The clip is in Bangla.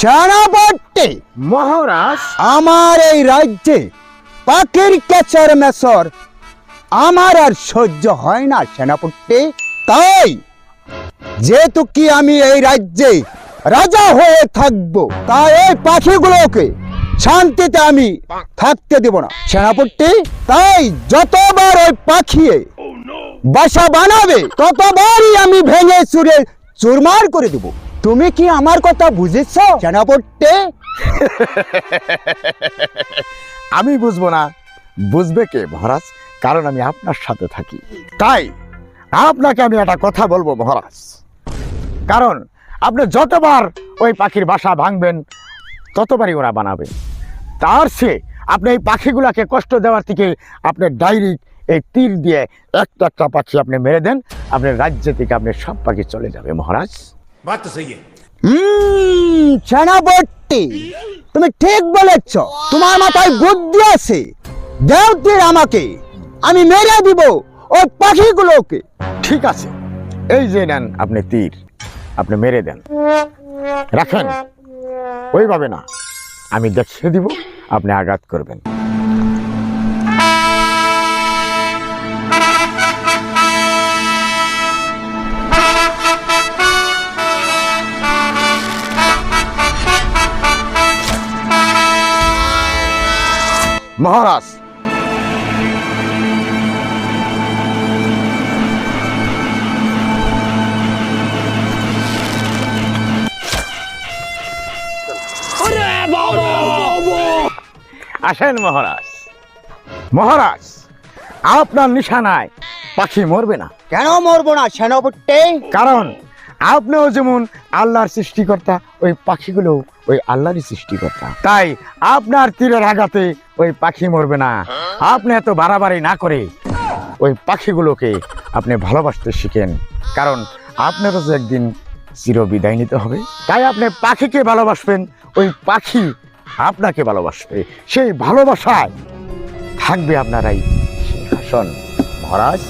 সেনাপতি মহারাজ, আমার এই রাজ্যে পাখির কেচর মেসর আমার আর সহ্য হয় না সেনাপতি। তাই যেহেতু কি আমি এই রাজ্যে রাজা হয়ে থাকবো, তাই এই পাখিগুলোকে শান্তিতে আমি থাকতে দেব না সেনাপতি। তাই যতবার ওই পাখি বাসা বানাবে ততবারই আমি ভেঙে চুরে চুরমার করে দেব। তুমি কি আমার কথা বুঝেছ সেনাপতি? আমি বুঝবো না, বুঝবে কে মহারাজ? কারণ আমি আপনার সাথে থাকি। তাই আপনাকে আমি একটা কথা বলবো মহারাজ, কারণ আপনি যতবার ওই পাখির বাসা ভাঙবেন ততবারই ওরা বানাবে। তার চেয়ে আপনি এই পাখিগুলাকে কষ্ট দেওয়ার থেকে আপনি ডাইরেক্ট এই তীর দিয়ে একটা একটা পাখি আপনি মেরে দেন, আপনার রাজ্য থেকে আপনি সব পাখি চলে যাবে মহারাজ। बात तो सही है। সেনাপতি তুমি ঠিক বলেছ, তোমার মাথায় বুদ্ধি আছে। দেও তীর আমাকে, আমি মেরে দিব ওই পাখিগুলোকে। ঠিক আছে, এই যে নেন আপনি তীর, আপনি মেরে দেন, রাখেন। ওইভাবে না, আমি দেখিয়ে দিব, আপনি আঘাত করবেন। মহারাজ, আসেন মহারাজ। মহারাজ, আপনার নিশানায় পাখি মরবে না। কেন মরবো না সেনাপতি? কারণ আপনিও যেমন আল্লাহর সৃষ্টিকর্তা, ওই পাখিগুলো ওই আল্লাহরই সৃষ্টিকর্তা। তাই আপনার তীরের আঘাতে ওই পাখি মরবে না। আপনি এত বাড়াবাড়ি না করে ওই পাখিগুলোকে আপনি ভালোবাসতে শিখেন, কারণ আপনারও যে একদিন চির বিদায় নিতে হবে। তাই আপনি পাখিকে ভালোবাসবেন, ওই পাখি আপনাকে ভালোবাসবে, সেই ভালোবাসায় থাকবে আপনারাই সিংহাসন মহারাজ।